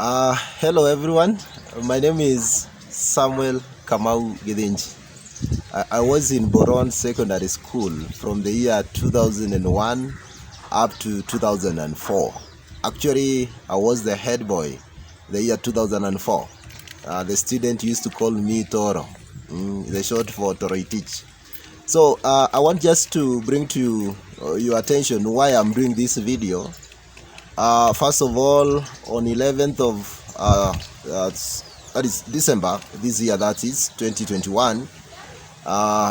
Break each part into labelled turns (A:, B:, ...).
A: Hello everyone, my name is Samuel Kamau Githinji. I was in Boron Secondary School from the year 2001 up to 2004. Actually, I was the head boy the year 2004. The student used to call me Toro, the short for Toro Teach. So I want just to bring to your attention why I'm doing this video. First of all, on 11th of that is December this year, that is 2021,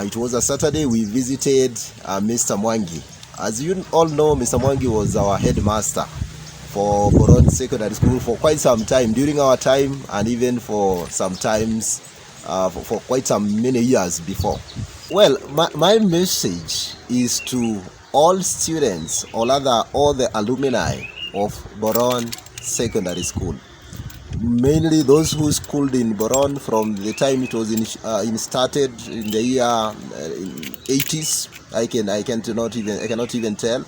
A: it was a Saturday. We visited Mr. Mwangi. As you all know, Mr. Mwangi was our headmaster for Boron Secondary School for quite some time, during our time, and even for sometimes for quite some many years before. Well, my message is to all students, or rather all the alumni of Boron Secondary School, mainly those who schooled in Boron from the time it was started in the year 80s. I cannot even tell.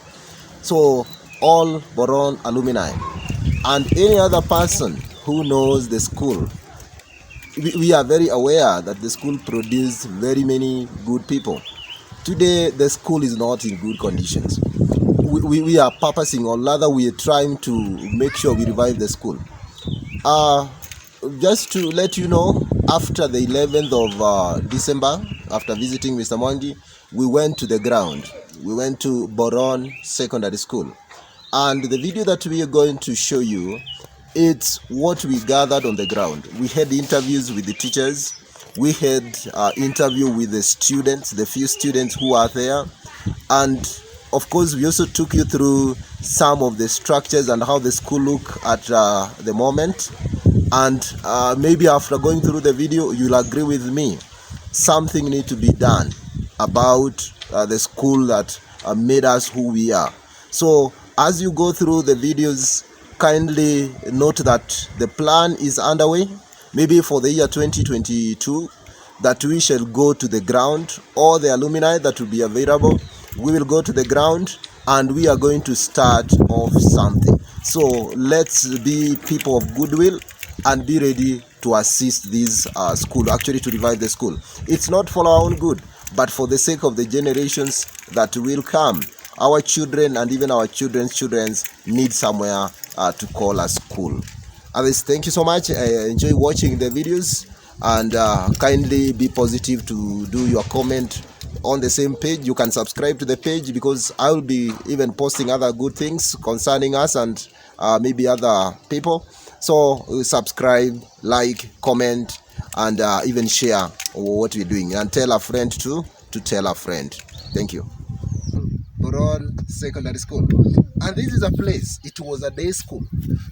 A: So all Boron alumni and any other person who knows the school, we are very aware that the school produced very many good people. Today the school is not in good conditions. We are purposing, or rather we are trying to make sure we revive the school. Just to let you know, after the 11th of December, after visiting Mr. Mwangi, we went to the ground. We went to Boron Secondary School. And the video that we are going to show you, it's what we gathered on the ground. We had interviews with the teachers. We had interview with the students, the few students who are there. And of course, we also took you through some of the structures and how the school look at the moment. And maybe after going through the video, you'll agree with me. Something needs to be done about the school that made us who we are. So as you go through the videos, kindly note that the plan is underway, maybe for the year 2022, that we shall go to the ground. All the alumni that will be available, we will go to the ground and we are going to start off something. So let's be people of goodwill and be ready to assist this school, actually to revive the school. It's not for our own good, but for the sake of the generations that will come. Our children and even our children's children need somewhere to call a school. Others, thank you so much. I enjoy watching the videos, and kindly be positive to do your comment on the same page. You can subscribe to the page, because I will be even posting other good things concerning us and maybe other people. So subscribe, like, comment, and even share what we're doing, and tell a friend to tell a friend. Thank you. Boron Secondary School, and this is a place. It was a day school.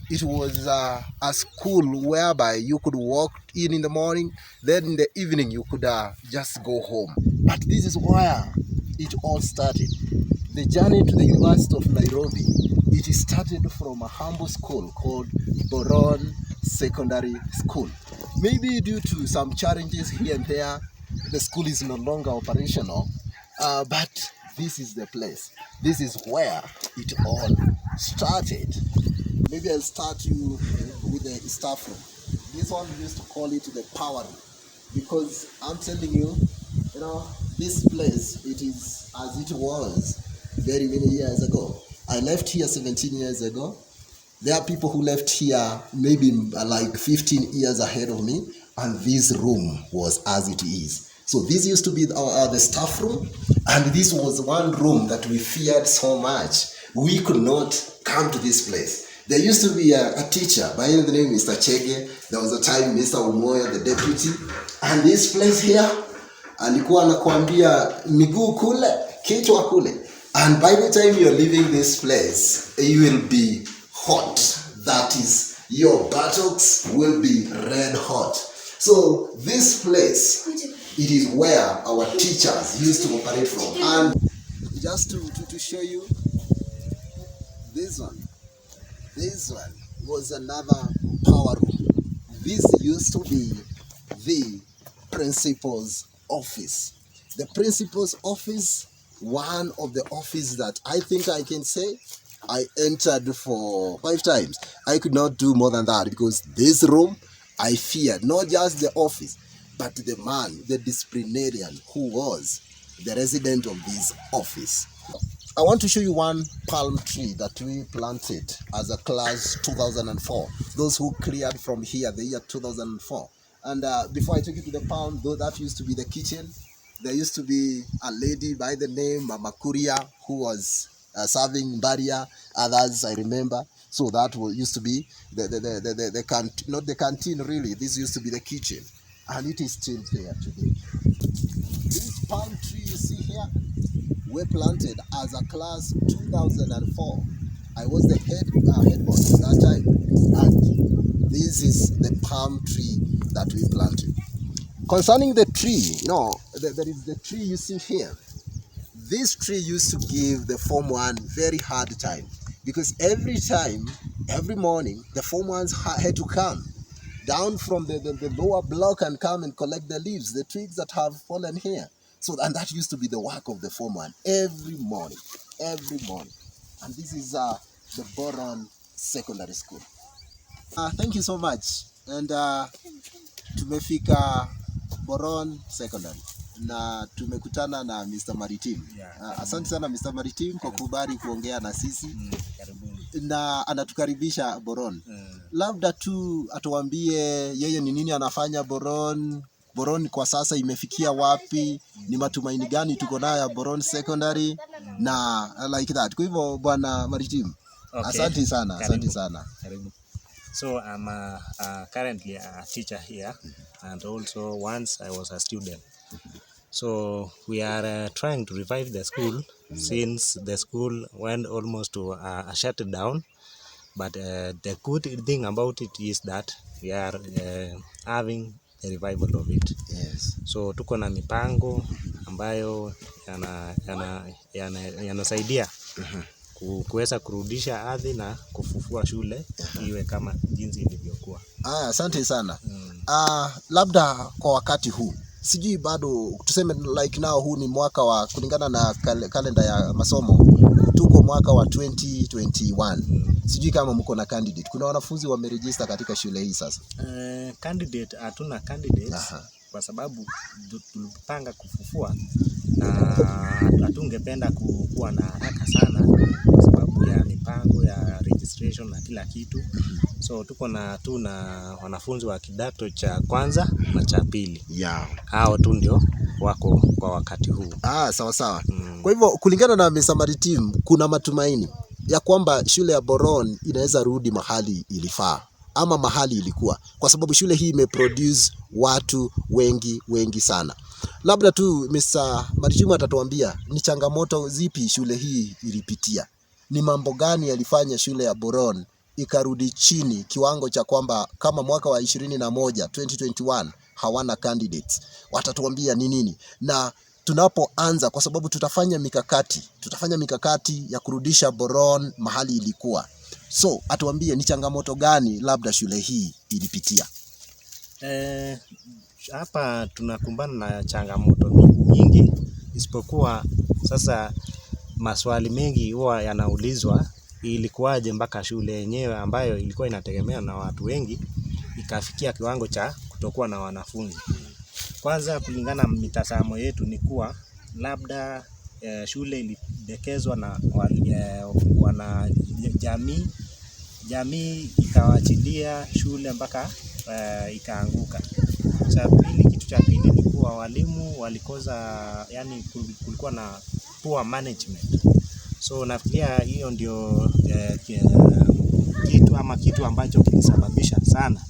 A: It was a school whereby you could walk in the morning, then in the evening you could just go home. But this is where it all started. The journey to the University of Nairobi, it started from a humble school called Boron Secondary School. Maybe due to some challenges here and there, the school is no longer operational, but this is the place. This is where it all started. Maybe I'll start you with the staff room. This one we used to call it the power room, because I'm telling you, this place, it is as it was very many years ago. I left here 17 years ago. There are people who left here maybe like 15 years ahead of me, and this room was as it is. So this used to be the staff room, and this was one room that we feared so much. We could not come to this place. There used to be a teacher by the name of Mr. Chege. There was a time Mr. Umoya, the deputy, and this place here, alikuwa anakuambia miguu kule, kichwa kule. And by the time you're leaving this place, you will be hot. That is, your buttocks will be red hot. So this place, it is where our teachers used to operate from. And just to show you, this one was another power room. This used to be the principal's office. The principal's office, one of the offices that I think I can say I entered for 5 times. I could not do more than that because this room, I feared not just the office, but the man, the disciplinarian who was the resident of this office. I want to show you one palm tree that we planted as a class 2004. Those who cleared from here the year 2004. And before I took you to the palm, though that used to be the kitchen, there used to be a lady by the name Mama Kuria who was serving Baria. Others I remember. So that used to be the canteen, not the canteen really. This used to be the kitchen, and it is still there today. This palm tree you see here, we planted as a class 2004. I was the head boy at that time, and this is the palm tree that we planted. Concerning the tree, there is the tree you see here. This tree used to give the Form 1 very hard time because every morning, the Form 1s had to come down from the lower block and come and collect the leaves, the twigs that have fallen here. So, and that used to be the work of the Form 1 every morning. And this is the Boron Secondary School. Thank you so much. And tumefika Boron Secondary na tumekutana na Mr. Maritim. Asante sana Mr. Maritim kwa kubali kuongea na sisi. Na anatukaribisha Boron. Labda tu atuambie yeye ni nini anafanya Boron. Boron kwa sasa imefikia wapi? Ni matumaini gani tuko nayo ya Boron Secondary na like that. Kwa hivyo Bwana Maritim. Okay. Asante sana.
B: So I'm currently a teacher here, and also once I was a student. So we are trying to revive the school since the school went almost to a shutdown. But the good thing about it is that we are having a revival of it.
A: Yes.
B: So tuko na mipango ambayo yanasaidia kuweza kurudisha ardhi na kufufua shule iwe kama jinsi ilivyokuwa.
A: Asante sana. Labda kwa wakati huu sijui bado tuseme like now huu ni mwaka wa kulingana na kalenda ya masomo tuko mwaka wa 2021. Sijui kama mko na candidate. Kuna wanafunzi wameregister katika shule hii sasa?
B: Candidate hatuna candidates. Kwa sababu tulipanga kufufua na hatungependa kuwa na haraka sana kwa sababu ya mipango ya registration na kila kitu. So tuko na wanafunzi wa kidato cha kwanza na cha pili. Hao tu ndio wako kwa wakati huu.
A: Sawa. Kwa hivyo kulingana na Mr. Maritim kuna matumaini ya kwamba shule ya Boron inaweza rudi mahali ilifaa ama mahali ilikuwa, kwa sababu shule hii imeproduce watu wengi sana. Labda tu Mr. Maritim atatuambia ni changamoto zipi shule hii ilipitia, ni mambo gani yalifanya shule ya Boron ikarudi chini kiwango cha kwamba kama mwaka wa 2021 hawana candidates. Watatuambia ni nini na tunapoanza, kwa sababu tutafanya mikakati ya kurudisha Boron mahali ilikuwa. So atuambie ni changamoto gani labda shule hii ilipitia.
B: Hapa tunakumbana na changamoto nyingi, isipokuwa sasa maswali mengi huwa yanaulizwa, ilikuwaje mpaka shule yenyewe ambayo ilikuwa inategemea na watu wengi ikafikia kiwango cha kutokuwa na wanafunzi. Kwanza kulingana mitazamo yetu ni kuwa labda shule ilidekezwa na jamii ikawaachilia shule mpaka ikaanguka. Kitu cha pili ni kuwa walimu walikosa, yani kulikuwa na poor management. So nafikiria hiyo ndio kitu ambacho kilisababisha sana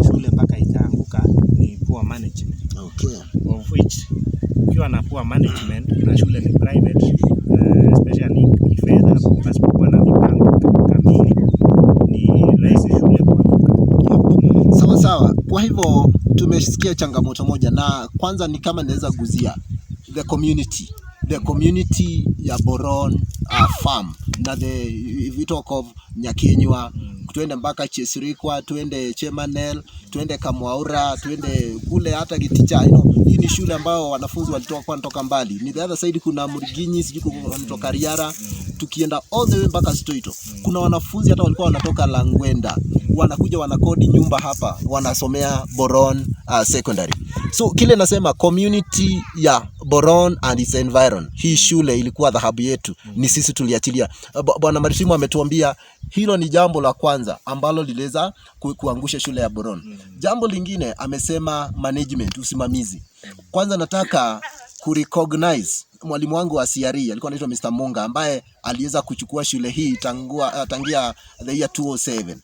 B: shule mpaka ikaanguka ni poor management.
A: Okay.
B: Of which ukiwa na poor management na shule ni private, especially kifedha, pasipokuwa na mipango kamili ni rahisi shule kuanguka.
A: Sawa. Kwa hivyo tumesikia changamoto moja, na kwanza ni kama naweza guzia the community ya Boron farm na if we talk of Nyakenywa, tuende mpaka Chesirikwa, tuende Chemanel, tuende Kamwaura, tuende kule hata Giticha. Hii ni shule ambao wanafunzi walitoka mbali. Ni the other side kuna Muriginyi, sijui kutoka Riara. tukienda all the way mpaka Stoito. Kuna wanafunzi hata walikuwa wanatoka Langwenda, wanakuja wanakodi nyumba hapa, wanasomea Boron Secondary. So kile nasema community ya Boron and its environ, hii shule ilikuwa dhahabu yetu, ni sisi tuliachilia. Bwana Maritimu ametuambia hilo ni jambo la kwanza ambalo liliweza kuangusha shule ya Boron. Jambo lingine amesema management, usimamizi. Kwanza nataka kurecognize mwalimu wangu wa CRE, alikuwa anaitwa Mr. Munga, ambaye aliweza kuchukua shule hii tangia the year 2007.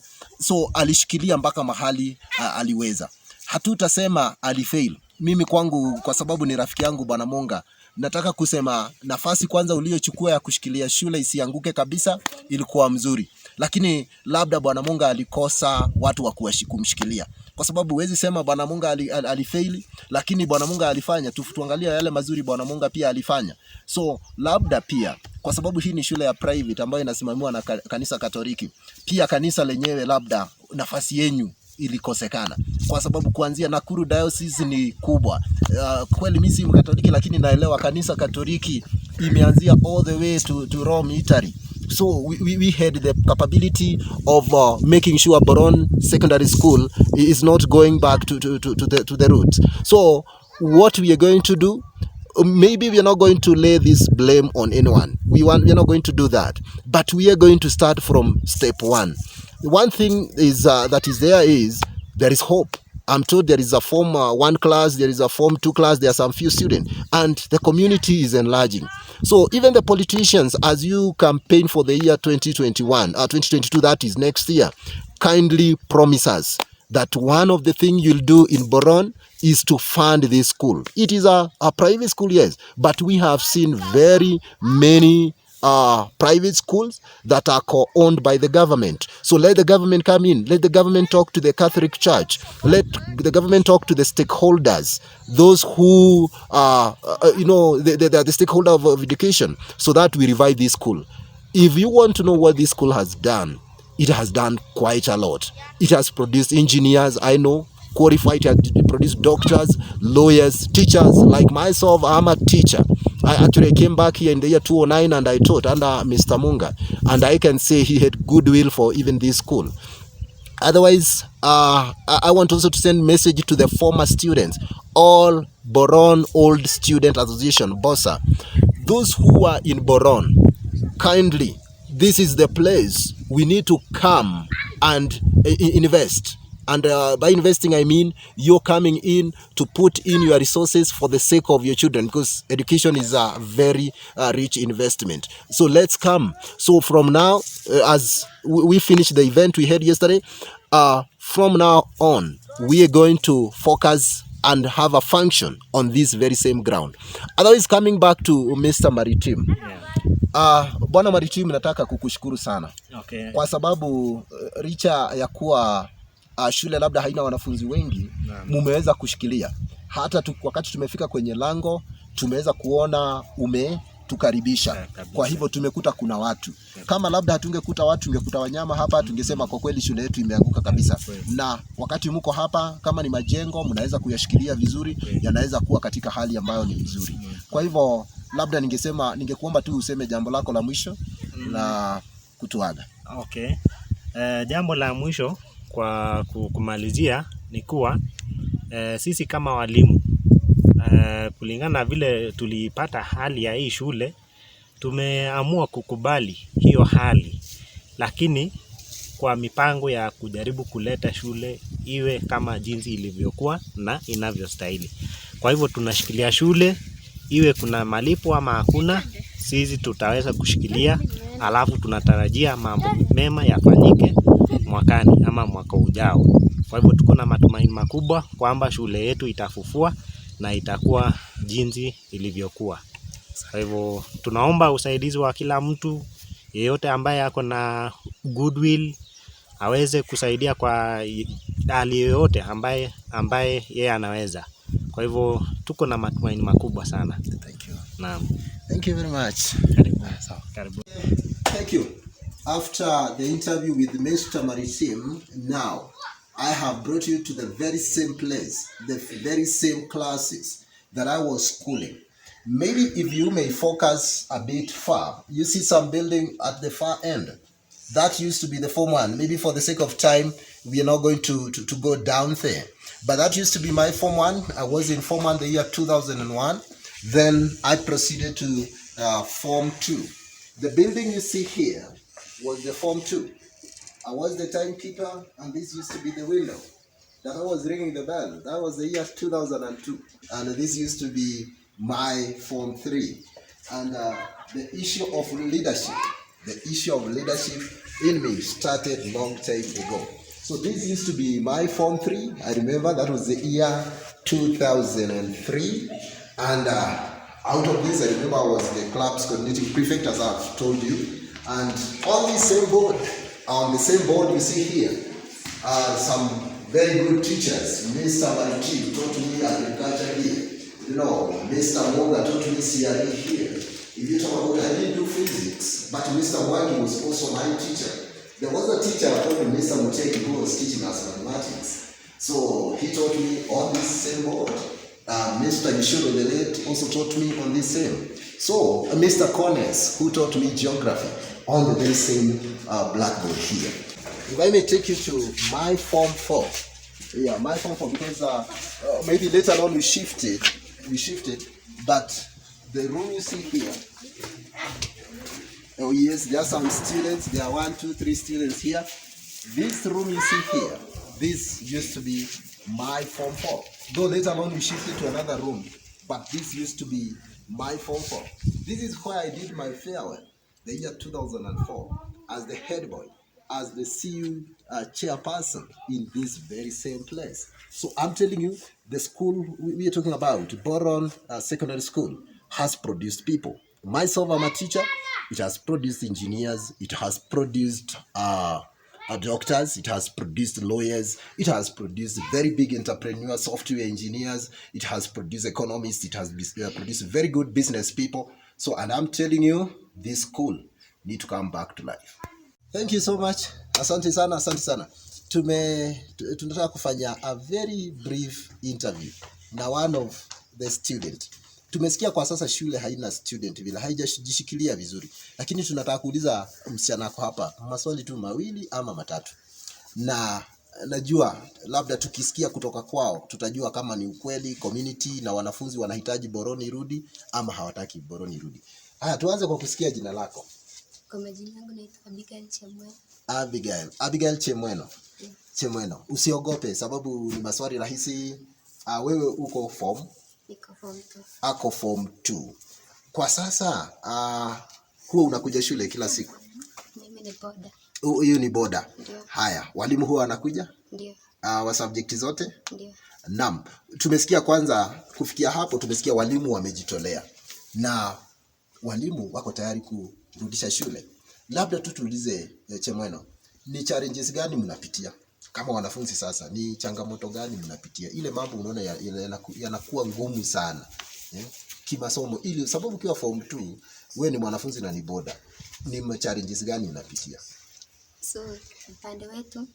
A: So alishikilia mpaka mahali aliweza. Hatutasema alifail. Mimi kwangu, kwa sababu ni rafiki yangu Bwana Munga, nataka kusema nafasi kwanza uliochukua ya kushikilia shule isianguke kabisa ilikuwa mzuri. Lakini labda Bwana Munga alikosa watu wa kumshikilia. Kwa sababu huwezi sema Bwana Munga alifail, lakini Bwana Munga alifanya. Tuangalia yale mazuri Bwana Munga pia alifanya. So labda pia kwa sababu hii ni shule ya private ambayo inasimamiwa na kanisa Katoliki, pia kanisa lenyewe labda nafasi yenu ilikosekana, kwa sababu kuanzia Nakuru diocese ni kubwa. Kweli mimi si Mkatoliki, lakini naelewa kanisa Katoliki imeanzia all the way to Rome, Italy. So we had the capability of making sure Boron Secondary School is not going back to the roots. So what we are going to do, maybe we are not going to lay this blame on anyone. We are not going to do that. But we are going to start from step one. One thing is there is hope. I'm told there is a Form 1 class, there is a Form 2 class, there are some few students, and the community is enlarging. So even the politicians, as you campaign for the year 2022, that is next year, kindly promise us that one of the things you'll do in Boron is to fund this school. It is a private school, yes, but we have seen very many private schools that are co-owned by the government. So let the government come in. Let the government talk to the Catholic Church. Let the government talk to the stakeholders, those who the stakeholder of education, so that we revive this school. If you want to know what this school has done, it has done quite a lot. It has produced engineers, I know, qualified, it has produced doctors, lawyers, teachers. Like myself, I'm a teacher. I actually came back here in the year 2009 and I taught under Mr. Munga, and I can say he had goodwill for even this school. Otherwise, I want also to send message to the former students, all Boron Old Student Association, BOSA. Those who are in Boron, kindly, this is the place we need to come and invest. And by investing, I mean you're coming in to put in your resources for the sake of your children, because education is a very rich investment. So let's come. So from now, as we finish the event we had yesterday, from now on, we are going to focus and have a function on this very same ground. Otherwise, coming back to Mr. Maritim. Bwana Maritim, nataka kukushukuru sana.
B: Okay.
A: Kwa sababu licha ya kuwa shule labda haina wanafunzi wengi, mumeweza kushikilia. Hata wakati tumefika kwenye lango, tumeweza kuona tukaribisha. Kwa hivyo tumekuta kuna watu. Kama labda hatungekuta watu, tungekuta wanyama hapa, tungesema kwa kweli shule yetu imeanguka kabisa. Na wakati mko hapa, kama ni majengo, mnaweza kuyashikilia vizuri, yanaweza kuwa katika hali ambayo ni nzuri. Kwa hivyo labda ningekuomba tu useme jambo lako la mwisho na kutuaga.
B: Okay. Jambo la mwisho kwa kumalizia ni kuwa sisi kama walimu, kulingana na vile tulipata hali ya hii shule, tumeamua kukubali hiyo hali, lakini kwa mipango ya kujaribu kuleta shule iwe kama jinsi ilivyokuwa na inavyostahili. Kwa hivyo tunashikilia shule, iwe kuna malipo ama hakuna, sisi tutaweza kushikilia, alafu tunatarajia mambo mema yafanyike mwakani ama mwaka ujao. Kwa hivyo tuko na matumaini makubwa kwamba shule yetu itafufua na itakuwa jinsi ilivyokuwa. Kwa hivyo tunaomba usaidizi wa kila mtu yeyote ambaye ako na goodwill aweze kusaidia kwa hali yoyote ambaye yeye anaweza. Kwa hivyo tuko na matumaini makubwa sana.
A: Thank you.
B: Naam.
A: Thank you very much.
B: Karibu.
A: Thank you. After the interview with Mr. Maritim, now I have brought you to the very same place, the very same classes that I was schooling. Maybe if you may focus a bit far, you see some building at the far end. That used to be the Form 1. Maybe for the sake of time, we are not going to go down there. But that used to be my Form 1. I was in Form 1 the year 2001. Then I proceeded to Form 2. The building you see here was the Form 2. I was the timekeeper, and this used to be the window that I was ringing the bell. That was the year 2002. And this used to be my Form 3. And the issue of leadership in me started long time ago. So this used to be my Form 3. I remember that was the year 2003. And out of this, I remember I was the club's coordinating prefect, as I've told you. And on the same board you see here, some very good teachers. Mr. Mariti taught me agriculture here. You know, Mr. Monga taught me CRE here. If you talk about, I didn't do physics, but Mr. Wagi was also my teacher. There was a teacher called Mr. Muteki who was teaching us mathematics. So he taught me on this same board. Mr. Yishuro the late also taught me on this same. So Mr. Connors, who taught me geography, on the very same blackboard here. If I may take you to my Form 4. Yeah, my Form 4, because maybe later on we shifted, but the room you see here, oh yes, there are some students, there are 1, 2, 3 students here. This room you see here, this used to be my Form 4. Though later on we shifted to another room, but this used to be my Form 4. This is where I did my farewell, the year 2004, as the head boy, as the CU chairperson in this very same place. So I'm telling you, the school we are talking about, Boron Secondary School, has produced people. Myself, I'm a teacher. It has produced engineers. It has produced doctors. It has produced lawyers. It has produced very big entrepreneurs, software engineers. It has produced economists. It has produced very good business people. So, and I'm telling you, this school need to come back to life. Thank you so much. Asante sana, asante sana. Tunataka kufanya a very brief interview na one of the student. Tumesikia kwa sasa shule haina student vile, haijashikilia vizuri. Lakini tunataka kuuliza msichana wako hapa maswali tu mawili ama matatu. Na najua labda tukisikia kutoka kwao tutajua kama ni ukweli community na wanafunzi wanahitaji Boron irudi ama hawataki Boron irudi. Haya, tuanze kwa kusikia jina lako.
C: Kwa majina yangu naitwa Abigail Chemweno.
A: Abigail Chemweno.
C: Yeah.
A: Chemweno. Usiogope sababu ni maswali rahisi. Wewe uko form?
C: Niko Form 2.
A: Ako Form 2. Kwa sasa huwa unakuja shule kila siku?
C: Mimi ni boda.
A: Hiyo ni boda.
C: Ndio.
A: Haya, walimu huwa wanakuja?
C: Ndio.
A: Wa subject zote?
C: Ndio.
A: Naam. Tumesikia kwanza kufikia hapo tumesikia walimu wamejitolea. Na walimu wako tayari kurudisha shule. Labda tu tuulize Chemweno, ni challenges gani mnapitia kama wanafunzi sasa? Ni changamoto gani mnapitia? Ile mambo unaona yanakuwa ngumu sana kimasomo, ili sababu ukiwa Form 2 wewe ni mwanafunzi na ni boda, ni challenges gani mnapitia?
C: So upande wetu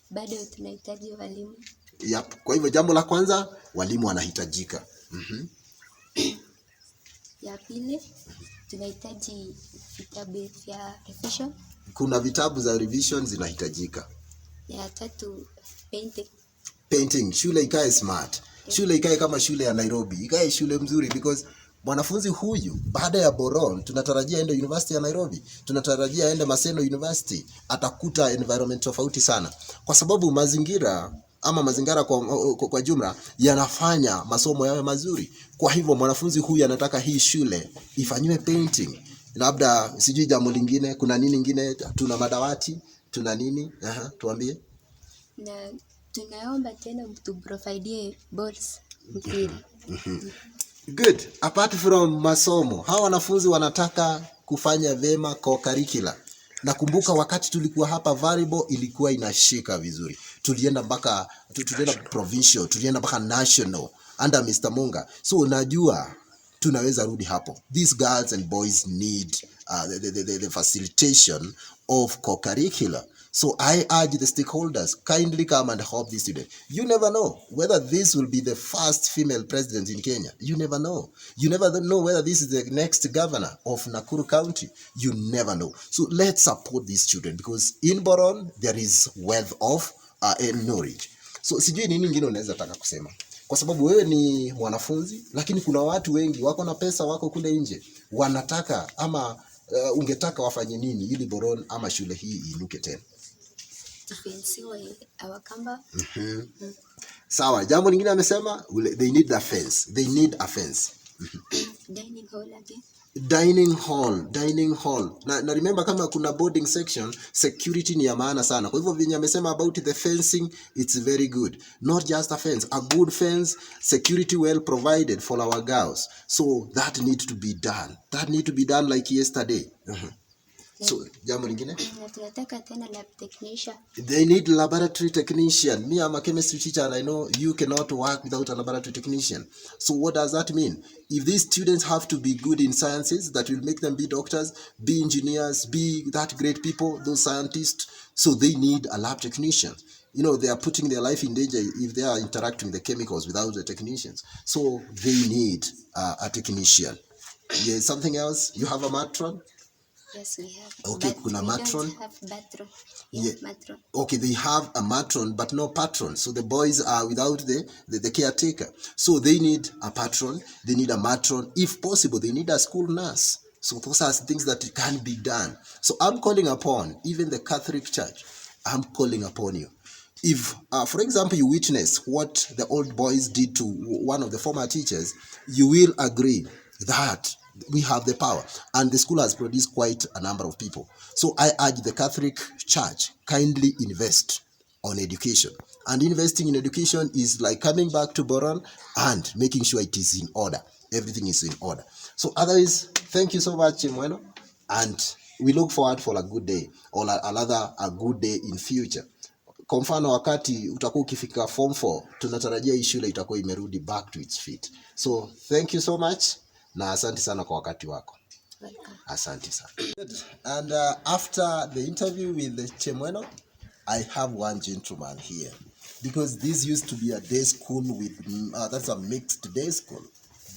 C: bado tunahitaji walimu.
A: Yep. Kwa hivyo jambo la kwanza walimu wanahitajika.
C: Ya pili tunahitaji vitabu vya revision.
A: Kuna vitabu za revision zinahitajika.
C: Ya tatu
A: painting. Shule ikae smart. Shule ikae kama shule ya Nairobi. Ikae shule mzuri, because mwanafunzi huyu baada ya Boron tunatarajia aende University ya Nairobi. Tunatarajia aende Maseno University. Atakuta environment tofauti sana. Kwa sababu mazingira kwa jumla yanafanya masomo yawe mazuri. Kwa hivyo mwanafunzi huyu anataka hii shule ifanywe painting. Labda sijui jambo lingine, kuna nini lingine? Tuna madawati, tuna nini? Tuambie.
C: Na tunaomba tena mtu provide balls mpira.
A: Good. Apart from masomo, hawa wanafunzi wanataka kufanya vema kwa curriculum. Nakumbuka wakati tulikuwa hapa variable ilikuwa inashika vizuri. Tulienda provincial, tulienda mpaka national under Mr. Munga. So unajua tunaweza rudi hapo. These girls and boys need the facilitation of co-curricular. So I urge the stakeholders, kindly come and help these students. You never know whether this will be the first female president in Kenya. You never know. You never know whether this is the next governor of Nakuru County. You never know. So let's support these children, because in Boron there is wealth of knowledge. So sijui nini ingine unaweza taka kusema, kwa sababu wewe ni mwanafunzi, lakini kuna watu wengi wako na pesa, wako kule nje, wanataka ama ungetaka wafanye nini ili Boron ama shule hii iinuke tena?
C: Defensiwe awakamba.
A: Sawa, jambo lingine amesema they need a fence. They need a fence.
C: Dining hall again.
A: Dining hall. Na remember, kama kuna boarding section, security ni ya maana sana. Kwa hivyo venye amesema about the fencing, it's very good. Not just a fence, a good fence, security well provided for our girls. So that needs to be done. That need to be done like yesterday. So jambo lingine,
C: tunataka tena lab technician.
A: They need laboratory technician. Me, I'm a chemistry teacher, and I know you cannot work without a laboratory technician. So what does that mean? If these students have to be good in sciences, that will make them be doctors, be engineers, be that great people, those scientists. So they need a lab technician. You know, they are putting their life in danger if they are interacting with the chemicals without the technicians. So they need a technician. Yeah, something else? You have a matron?
C: Yes, we have.
A: Okay,
C: but
A: kuna
C: we
A: matron.
C: don't have patron. Yeah, matron.
A: Okay, they have a matron but no patron. So the boys are without the caretaker. So they need a patron, they need a matron. If possible, they need a school nurse. So those are things that can be done. So I'm calling upon even the Catholic Church. I'm calling upon you. If, for example, you witness what the old boys did to one of the former teachers, you will agree that we have the power, and the school has produced quite a number of people. So I urge the Catholic Church, kindly invest on education. And investing in education is like coming back to Boron and making sure it is in order. Everything is in order. So otherwise, thank you so much, Mweno, and we look forward for a good day, or a good day in future. Kwa mfano, wakati utakuwa ukifika form 4, tunatarajia hii shule itakuwa imerudi back to its feet. So thank you so much, na asante sana kwa wakati wako. Asante sana. And after the interview with Chemweno, I have one gentleman here, because this used to be a day school with that's a mixed day school,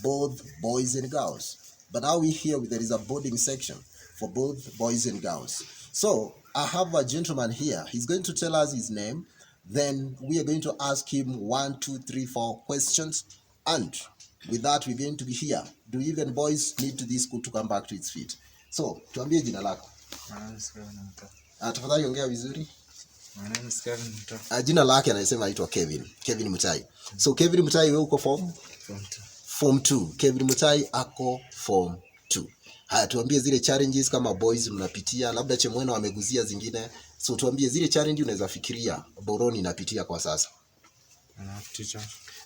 A: both boys and girls. But now we here there is a boarding section for both boys and girls. So I have a gentleman here. He's going to tell us his name. Then we are going to ask him 1, 2, 3, 4 questions. And with that, we're going to be here. Do even boys need to this school to come back to its feet? So, tuambie jina lako. Tafadhali ongea vizuri. Jina lake anasema aitwa Kevin Mutai. So Kevin Mutai, wewe uko form 2. Kevin Mutai ako form 2. Haya, tuambie zile challenges kama boys mnapitia, labda Chemweno ameguzia zingine. So tuambie zile challenge unaweza fikiria Boron inapitia kwa sasa.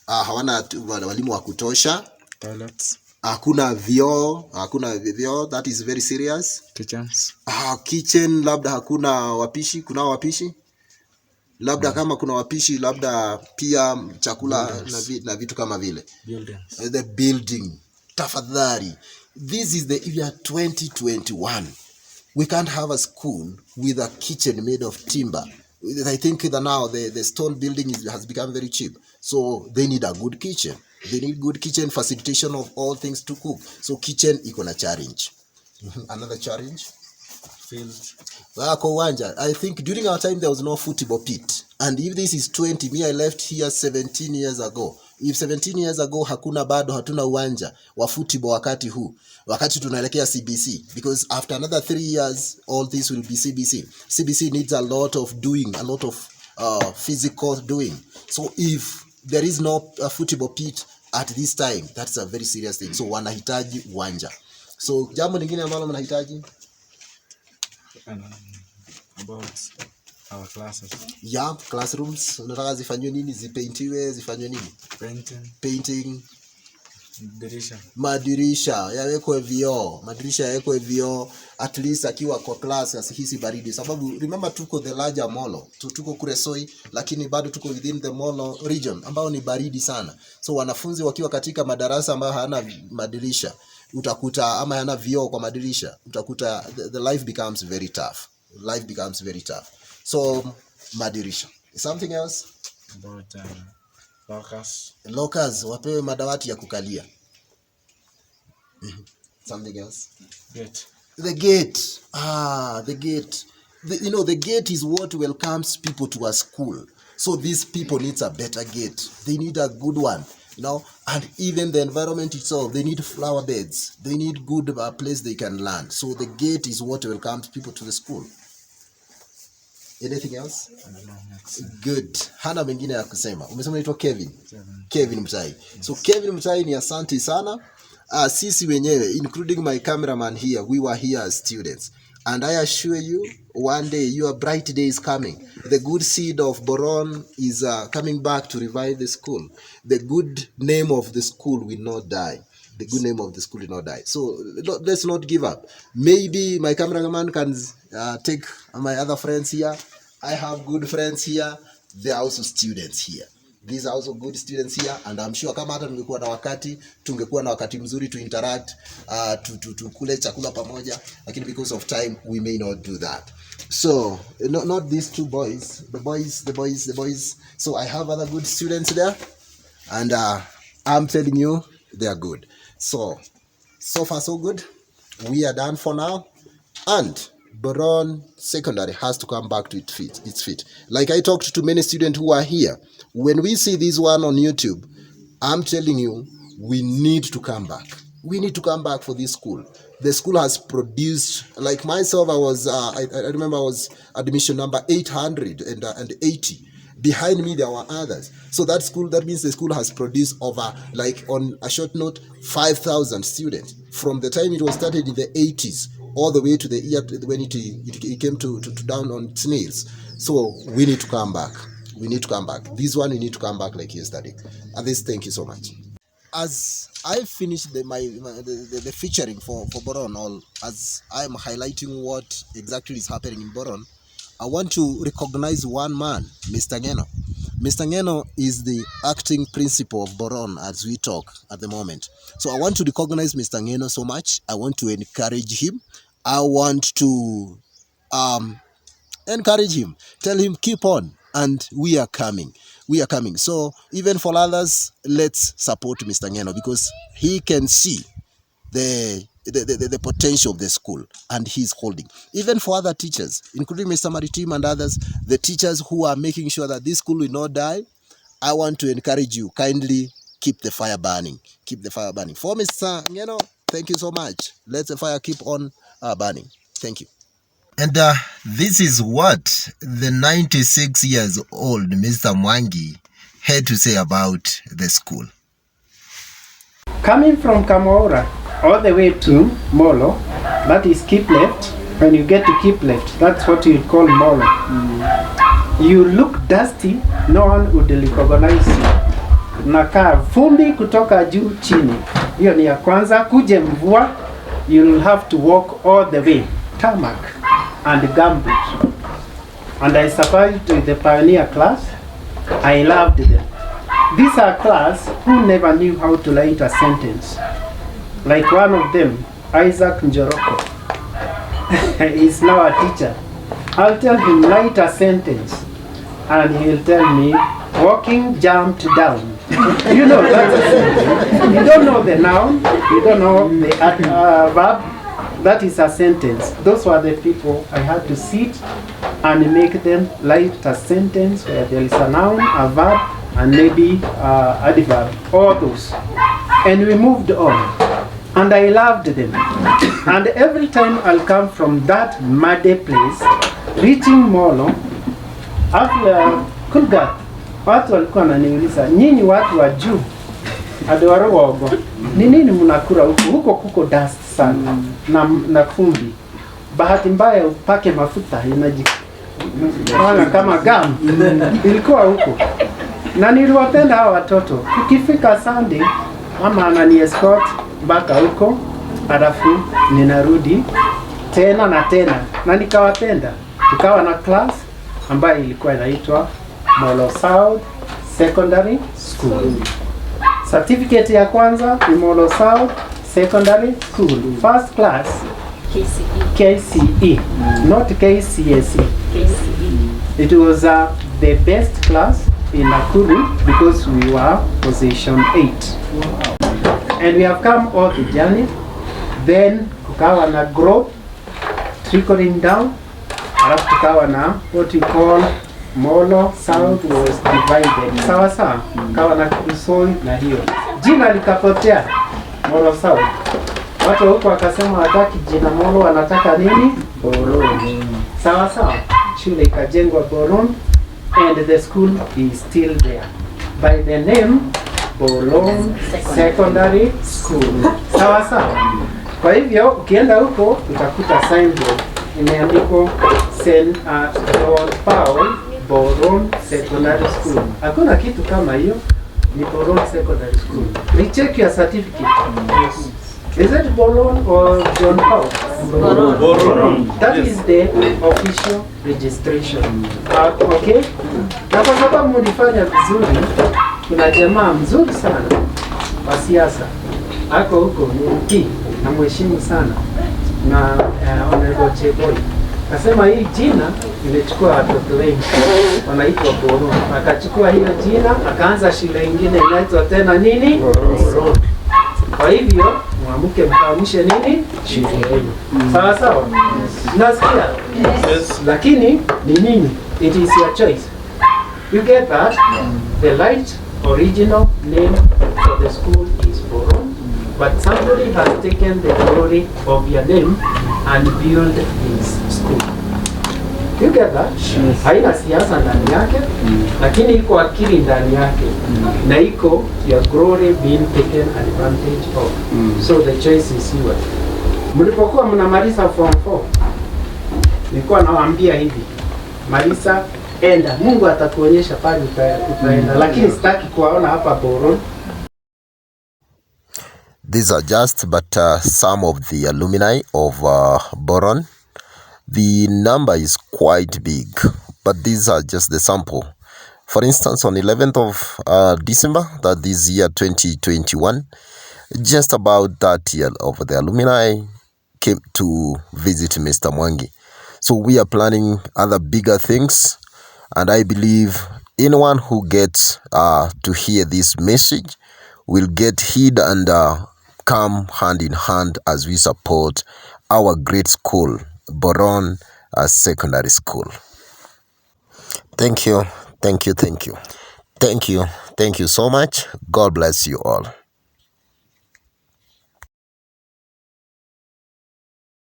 A: Hawana walimu wa kutosha.
D: Toilets.
A: Hakuna vyoo, that is very serious.
D: Kitchens.
A: Kitchen, labda hakuna wapishi, kuna wapishi. Labda kama kuna wapishi, labda pia chakula na vitu kama vile.
D: Buildings.
A: The building. Tafadhali. This is the year 2021. We can't have a school with a kitchen made of timber. I think that now the stone building has become very cheap. So they need a good kitchen. They need good kitchen, facilitation of all things to cook. So kitchen iko na challenge. Another challenge?
D: Field.
A: I think during our time there was no football pit. And if this is 20, me I left here 17 years ago. If 17 years ago hatuna uwanja wa football wakati tunaelekea CBC, because after another 3 years all this will be CBC. CBC needs a lot of doing, a lot of physical doing. So if there is no football pit at this time, that's a very serious thing. So wanahitaji uwanja. So jambo lingine ambalo mnahitaji
D: about our classes.
A: Yeah, classrooms. Unataka zifanywe nini? Zipaintiwe, zifanywe nini? Painting. Madirisha yawekwe vioo. Madirisha yawekwe vioo. At least akiwa kwa class asihisi baridi. Sababu remember tuko the larger mall. Tuko Kuresoi, lakini bado tuko within the mall region ambao ni baridi sana. So wanafunzi wakiwa katika madarasa ambayo hayana madirisha, utakuta ama hayana vioo kwa madirisha, utakuta the life becomes very tough. So madirisha. Something else?
D: About lockers.
A: Lockers, wapewe madawati ya kukalia. Something else?
D: Gate.
A: The gate. The gate. The gate is what welcomes people to a school. So these people need a better gate. They need a good one, and even the environment itself, they need flower beds. They need good place they can learn. So the gate is what welcomes people to the school. Anything else? Good. Hana mengine ya kusema. Umesema naitwa Kevin. Kevin Mtai. So Kevin Mtai ni asante sana. Sisi wenyewe, including my cameraman here, we were here as students. And I assure you, one day, your bright day is coming. The good seed of Boron is coming back to revive the school. The good name of the school will not die. The good name of the school will not die. So let's not give up. Maybe my cameraman can take my other friends here. I have good friends here. There are also students here. These are also good students here, and I'm sure kama hata tungekuwa na wakati mzuri to interact, to kule chakula pamoja, lakini because of time we may not do that. So not these two boys, the boys. So I have other good students there, and I'm telling you they are good. So far so good. We are done for now, and Boron Secondary has to come back to its feet. Like I talked to many students who are here. When we see this one on YouTube, I'm telling you, we need to come back. We need to come back for this school. The school has produced, like myself, I remember I was admission number 880. Behind me, there were others. So that means the school has produced over, like on a short note, 5,000 students. From the time it was started in the 80s, all the way to the year when it came to down on its nails. So we need to come back. We need to come back. This one, we need to come back like yesterday. And this, thank you so much. As I finish the featuring for Boron, as I'm highlighting what exactly is happening in Boron, I want to recognize one man, Mr. Ngeno. Mr. Ngeno is the acting principal of Boron as we talk at the moment. So I want to recognize Mr. Ngeno so much. I want to encourage him. I want to encourage him. Tell him, keep on. And we are coming. We are coming. So even for others, let's support Mr. Ngeno because he can see the potential of the school and he's holding. Even for other teachers, including Mr. Maritim and others, the teachers who are making sure that this school will not die, I want to encourage you, kindly keep the fire burning. Keep the fire burning. For Mr. Ngeno, thank you so much. Let the fire keep on burning. Thank you. And this is what the 96 years old Mr. Mwangi had to say about the school.
E: Coming from Kamaura all the way to Molo, that is keep left. When you get to keep left, that's what you call Molo. You look dusty, no one would recognize you. Nakaa vumbi kutoka juu chini. Hiyo ni ya kwanza. Kuje mvua, you'll have to walk all the way. Tarmac and gumboot. And I survived with the pioneer class. I loved them. These are class who never knew how to write a sentence. Like one of them, Isaac Njoroko, is now a teacher. I'll tell him write a sentence, and he'll tell me walking jumped down. You know that's a sentence. You don't know the noun, you don't know the verb. That is a sentence. Those were the people I had to sit and make them write a sentence where there is a noun, a verb, and maybe adverb, all those. And we moved on. And I loved them. And every time I'll come from that muddy place, reaching Molo, after Kulgat, watu walikuwa wananiuliza, nyinyi watu wa juu, adwaro wogo, ni nini mnakura huko? Huko kuko dust sana, na fumbi. Bahati mbaya upake mafuta, inajikwana kama gum, ilikuwa huko. Na niliwapenda hawa watoto. Ukifika Sunday, mama anani escort mpaka huko, halafu ninarudi tena na tena. Na nikawapenda. Tukawa na class ambayo ilikuwa inaitwa Molo South Secondary School. Certificate ya kwanza ni Molo South Secondary School. First class KCE. Not KCSE. KCE. It was the best class in Nakuru because we were position 8. And we have come all the journey. Then kukawa na growth trickling down. Alafu tukawa na what we call Molo South was divided. Sawa sawa. Kawa na Kusoi na hiyo. Jina likapotea Molo South. Watu huko wakasema wataki jina Molo, wanataka nini? Boron. Sawa sawa. Shule ikajengwa Boron and the school is still there by the name Boron Secondary School. Sawa sawa. Kwa hivyo ukienda huko utakuta signboard imeandikwa St. John Paul Boron Secondary School. Hakuna kitu kama hiyo, ni Boron Secondary School. Recheck your certificate. Is it Boron or John Paul? Boron. That is the official registration. Okay? Na kwa sababu mlifanya vizuri, kuna jamaa mzuri sana wa siasa ako huko ni na mheshimu sana na Honorable Cheboy. Nasema hii jina imechukua watoto wengi wanaitwa Boron. Akachukua hiyo jina akaanza shule nyingine inaitwa tena nini? Boron. Kwa hivyo mwamuke mkaamshe nini? Shule yenu. Sawa sawa? Nasikia? Yes. Lakini ni nini? It is your choice. You get that? The right original name for the school is Boron, but somebody has taken the glory of your name and built his school. You get that? Yes. Haina siasa ndani yake, lakini iko akili ndani yake, na iko your glory being taken advantage of. So the choice is yours. Mlipokuwa mnamaliza form 4, nilikuwa nawaambia hivi, Marisa, enda, Mungu atakuonyesha pale utaenda, lakini sitaki kuwaona hapa Boron.
A: These are just but some of the alumni of Boron. The number is quite big, but these are just the sample. For instance, on 11th of December, that this year 2021, just about 30 of the alumni came to visit Mr. Mwangi. So we are planning other bigger things, and I believe anyone who gets to hear this message will get heed and come hand in hand as we support our great school, Boron Secondary School. Thank you, thank you, thank you. Thank you so much. God bless you all.